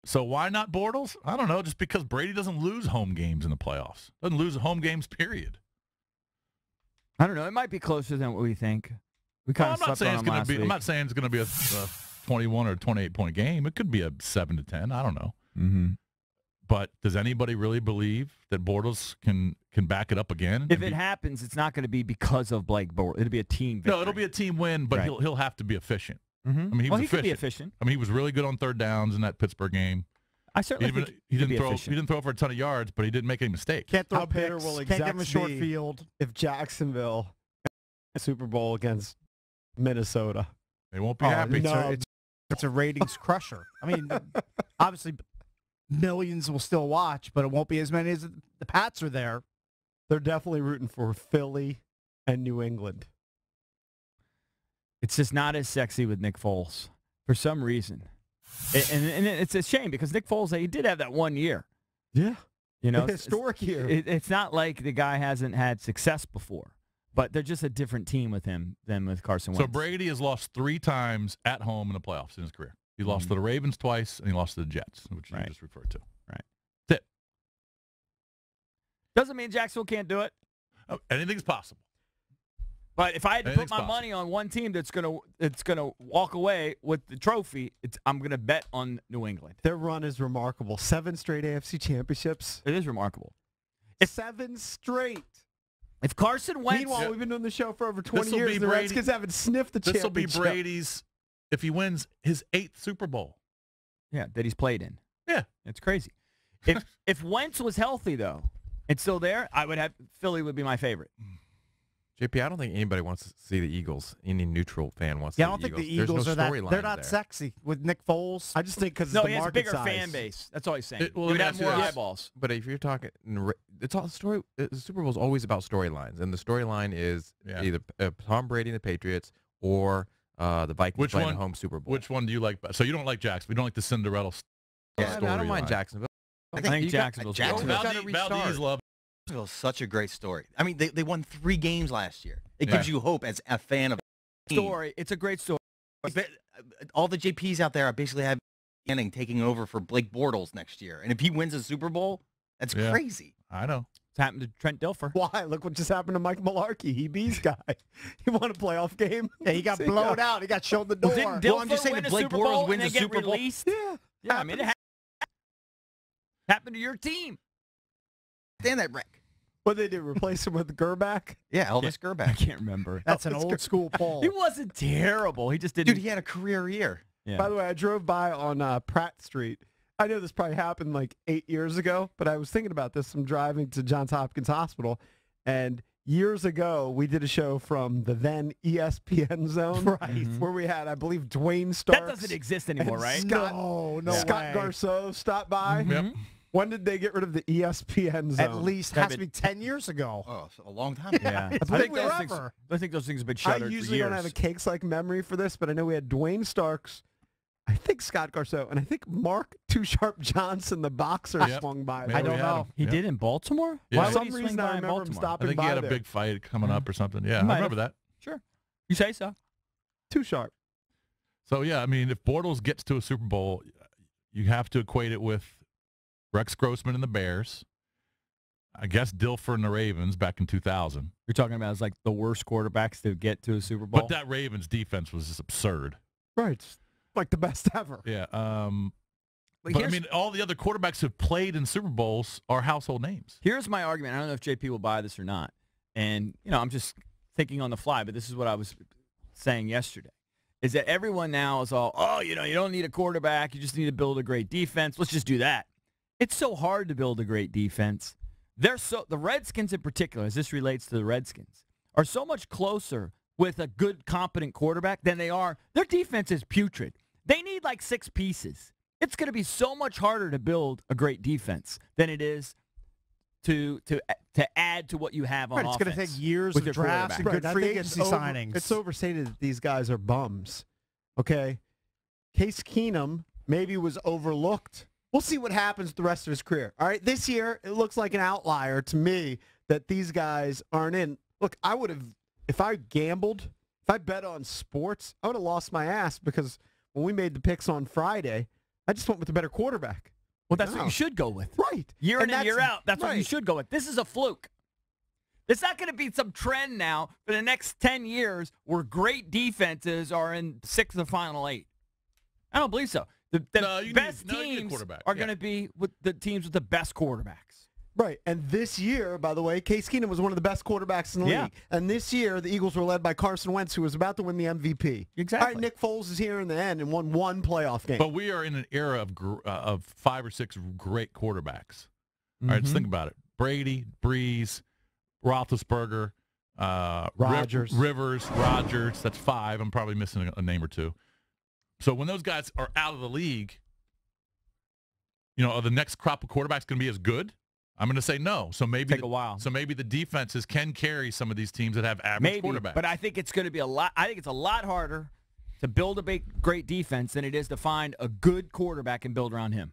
So why not Bortles? I don't know. Just because Brady doesn't lose home games in the playoffs. Doesn't lose home games, period. I don't know. It might be closer than what we think. We kind of slept on him last week. I'm not saying it's going to be a 21 or 28-point game. It could be a 7-10. I don't know. Mm-hmm. But does anybody really believe that Bortles can back it up again? If it happens, it's not going to be because of Blake Bortles. It'll be a team victory. No, it'll be a team win, but he'll have to be efficient. Mm-hmm. I mean, he was could be efficient. I mean, he was really good on third downs in that Pittsburgh game. I certainly think he didn't throw for a ton of yards, but he didn't make any mistakes. Can't throw How bitter picks. will Can't give him a execs short be field. if Jacksonville Super Bowl against Minnesota? They won't be happy. No, it's a ratings crusher. I mean, obviously, millions will still watch, but it won't be as many as the Pats are there. They're definitely rooting for Philly and New England. It's just not as sexy with Nick Foles for some reason. And it's a shame because Nick Foles, he did have that 1 year. Yeah. You know, a historic year. It's not like the guy hasn't had success before, but they're just a different team with him than with Carson Wentz. So Brady has lost 3 times at home in the playoffs in his career. He lost to the Ravens twice, and he lost to the Jets, which you just referred to. Right. That's it. Doesn't mean Jacksonville can't do it. Oh, anything's possible. But if I had to put my money on one team that's gonna walk away with the trophy, I'm gonna bet on New England. Their run is remarkable. 7 straight AFC championships. It is remarkable. 7 straight. If Carson Wentz, Meanwhile, we've been doing the show for over 20 years. The Redskins haven't sniffed the championship. This will be Brady's, if he wins, his 8th Super Bowl. Yeah, that he's played in. Yeah, it's crazy. If Wentz was healthy though, and still there, I would have Philly would be my favorite. JP, I don't think anybody wants to see the Eagles. Any neutral fan wants to see the Eagles. I don't think the Eagles are that. They're not sexy with Nick Foles. I just think because he the has a market bigger size. fan base. That's all he's saying. Well, He'd have more eyeballs. But if you're talking, it's all story. The Super Bowl is always about storylines, and the storyline is either Tom Brady and the Patriots or the Vikings playing a home Super Bowl. Which one do you like? So you don't like Jacksonville? You don't like the Cinderella story? I don't mind Jacksonville. I think Jacksonville's Valdez love. Jacksonville's such a great story. I mean, they won 3 games last year. It gives you hope as a fan of the team. Story. It's a great story. All the JPs out there are basically have Manning taking over for Blake Bortles next year. And if he wins a Super Bowl, that's crazy. I know. It's happened to Trent Dilfer. Why? Look what just happened to Mike Mularkey. He bees guy. He won a playoff game. Yeah, he got blown out. He got shown the door. Well, didn't I'm just saying that Blake Bortles wins a Super Bowl. Yeah, I mean, it happened to your team. Stand that, Rick. What they did, replace him with Gerback? Yeah, Elvis Gerback. I can't remember. That's an old school poll. He wasn't terrible. He just didn't. Dude, he had a career year. Yeah. By the way, I drove by on Pratt Street. I know this probably happened like 8 years ago, but I was thinking about this. I'm driving to Johns Hopkins Hospital, and years ago, we did a show from the then ESPN zone, where we had, I believe, Dwayne Starks. That doesn't exist anymore, right? Scott, no Scott way. Garceau stopped by. Yep. When did they get rid of the ESPN zone? At least has to be 10 years ago. Oh, a long time ago. Yeah. I think those things have been I shuttered usually for years. don't have a cakes-like memory for this, but I know we had Dwayne Starks, I think Scott Garceau, and I think Mark Too Sharp Johnson, the boxer, swung by. Maybe I don't we had know. him. He did in Baltimore? Yeah. Why For would some he swing reason, by I in remember him Baltimore? I stopping think by he had a there. big fight coming up or something. Yeah, I might remember have. that. Sure. You say so. Too Sharp. So, yeah, I mean, if Bortles gets to a Super Bowl, you have to equate it with Rex Grossman and the Bears. I guess Dilfer and the Ravens back in 2000. You're talking about as like the worst quarterbacks to get to a Super Bowl? But that Ravens defense was just absurd. Right. Like the best ever. Yeah. But I mean, all the other quarterbacks who've played in Super Bowls are household names. Here's my argument. I don't know if JP will buy this or not. And, I'm just thinking on the fly, but this is what I was saying yesterday, is that everyone now is all, you don't need a quarterback. You just need to build a great defense. Let's just do that. It's so hard to build a great defense. The Redskins in particular, as this relates to the Redskins, are so much closer with a good, competent quarterback than they are. Their defense is putrid. They need like 6 pieces. It's going to be so much harder to build a great defense than it is to add to what you have on offense. It's going to take years with of your drafts and Right, good I free think agency it's signings. It's overstated that these guys are bums. Okay? Case Keenum maybe was overlooked. We'll see what happens the rest of his career. All right? This year, it looks like an outlier to me that these guys aren't in. Look, I would have, if I gambled, if I bet on sports, I would have lost my ass because when we made the picks on Friday, I just went with a better quarterback. Well, that's what you should go with. Right. Year in and year out, that's what you right. should go with. This is a fluke. It's not going to be some trend now for the next 10 years where great defenses are in 6 of the final 8. I don't believe so. The best teams are going to be with the teams with the best quarterbacks. Right. And this year, by the way, Case Keenum was one of the best quarterbacks in the league. And this year, the Eagles were led by Carson Wentz, who was about to win the MVP. Exactly. All right, Nick Foles is here in the end and won one playoff game. But we are in an era of 5 or 6 great quarterbacks. All right, let's think about it. Brady, Breeze, Roethlisberger, Rodgers. Rivers, Rodgers. That's 5. I'm probably missing a name or 2. So when those guys are out of the league, are the next crop of quarterbacks going to be as good? I'm going to say no. So maybe take a while. So maybe the defenses can carry some of these teams that have average quarterbacks. But I think it's going to be a lot. I think it's a lot harder to build a great defense than it is to find a good quarterback and build around him.